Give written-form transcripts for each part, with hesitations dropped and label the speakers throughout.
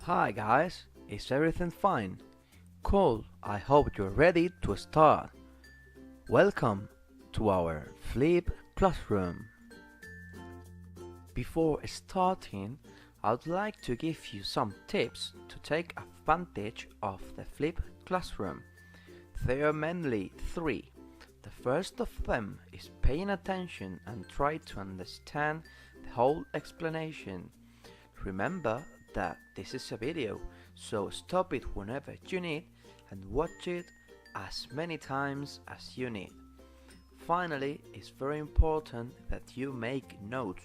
Speaker 1: Hi guys, is everything fine? Cool, I hope you're ready to start. Welcome to our Flip Classroom. Before starting, I'd like to give you some tips to take advantage of the Flip Classroom. There are mainly three. The first of them is paying attention and try to understand the whole explanation. Remember that this is a video, so stop it whenever you need and watch it as many times as you need. Finally, it's very important that you make notes.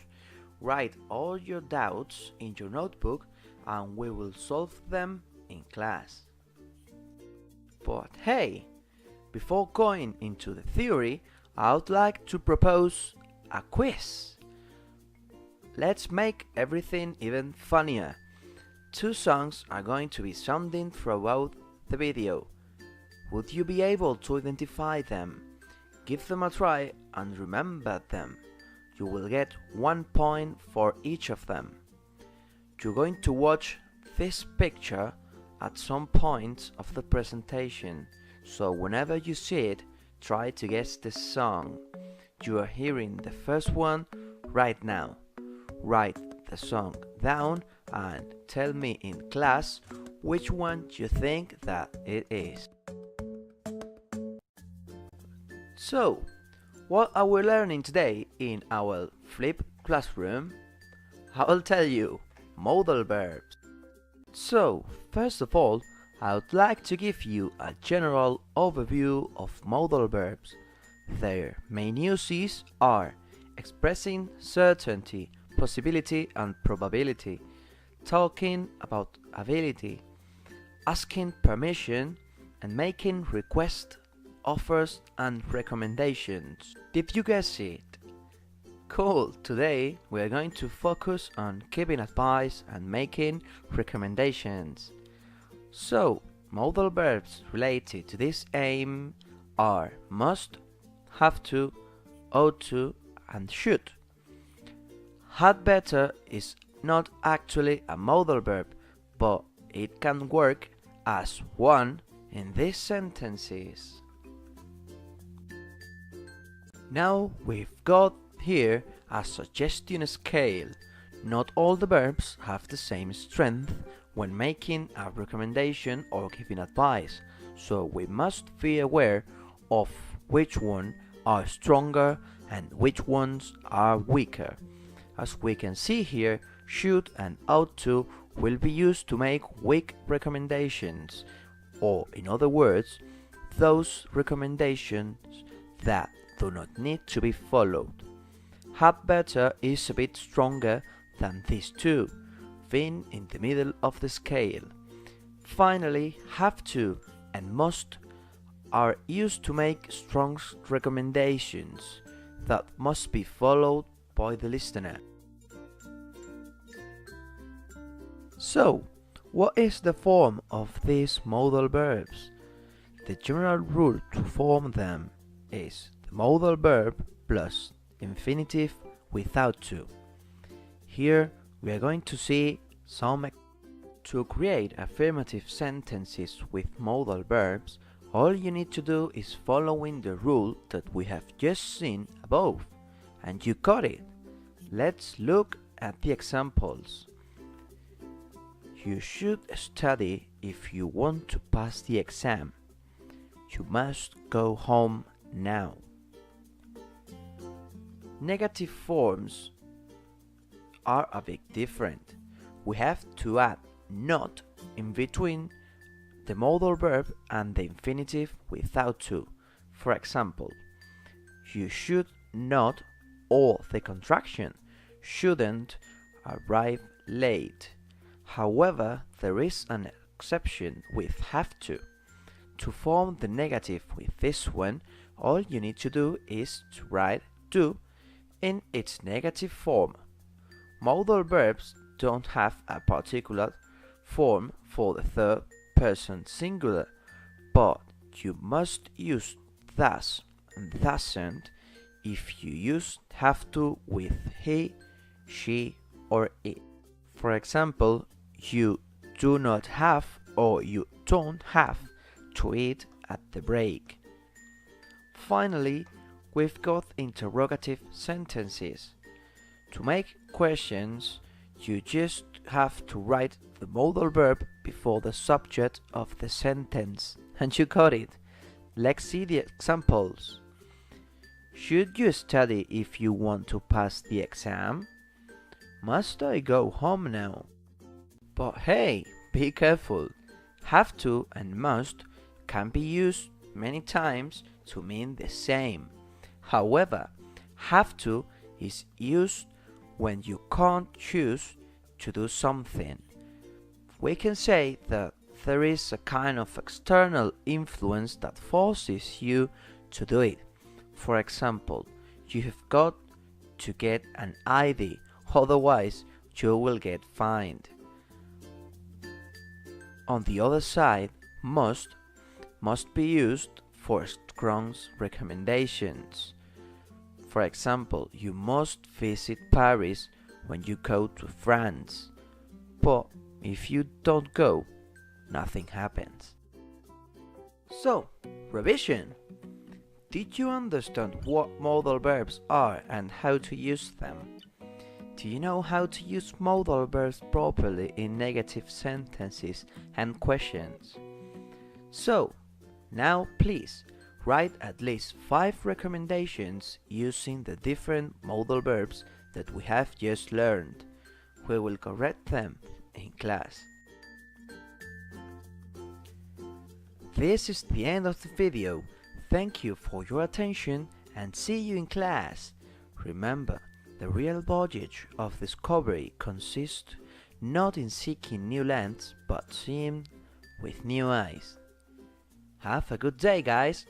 Speaker 1: Write all your doubts in your notebook and we will solve them in class. But hey, before going into the theory, I would like to propose a quiz. Let's make everything even funnier. Two songs are going to be sounding throughout the video. Would you be able to identify them? Give them a try and remember them. You will get 1 point for each of them. You're going to watch this picture at some point of the presentation, so whenever you see it, try to guess the song. You are hearing the first one right now. Write the song down and tell me in class which one you think that it is. So, what are we learning today in our Flip Classroom? I will tell you, modal verbs. So, first of all, I would like to give you a general overview of modal verbs. Their main uses are expressing certainty, possibility and probability, talking about ability, asking permission, and making requests, offers and recommendations. Did you guess it? Cool! Today we are going to focus on giving advice and making recommendations. So, modal verbs related to this aim are must, have to, ought to, and should. Had better is not actually a modal verb, but it can work as one in these sentences. Now we've got here a suggestion scale. Not all the verbs have the same strength when making a recommendation or giving advice, so we must be aware of which ones are stronger and which ones are weaker. As we can see here, should and ought to will be used to make weak recommendations, or in other words, those recommendations that do not need to be followed. Had better is a bit stronger than these two, being in the middle of the scale. Finally, have to and must are used to make strong recommendations that must be followed by the listener. So, what is the form of these modal verbs? The general rule to form them is the modal verb plus infinitive without to. Here we are going to see some. To create affirmative sentences with modal verbs, all you need to do is following the rule that we have just seen above, and you got it. Let's look at the examples. You should study if you want to pass the exam. You must go home now. Negative forms are a bit different. We have to add not in between the modal verb and the infinitive without to. For example, you should not, or the contraction shouldn't, arrive late. However, there is an exception with have to. To form the negative with this one, all you need to do is to write do in its negative form. Modal verbs don't have a particular form for the third person singular, but you must use thus and thusn't if you use have to with he, she, or it. For example, you do not have or you don't have to eat at the break. Finally, we've got interrogative sentences. To make questions, you just have to write the modal verb before the subject of the sentence. And you got it. Let's see the examples. Should you study if you want to pass the exam? Must I go home now? But hey, be careful. Have to and must can be used many times to mean the same. However, have to is used when you can't choose to do something. We can say that there is a kind of external influence that forces you to do it. For example, you have got to get an ID, otherwise you will get fined. On the other side, must be used for strong recommendations. For example, you must visit Paris when you go to France. But if you don't go, nothing happens. So, revision. Did you understand what modal verbs are and how to use them? Do you know how to use modal verbs properly in negative sentences and questions? So, now please write at least 5 recommendations using the different modal verbs that we have just learned. We will correct them in class. This is the end of the video. Thank you for your attention and see you in class. Remember, the real voyage of discovery consists not in seeking new lands, but seeing with new eyes. Have a good day, guys!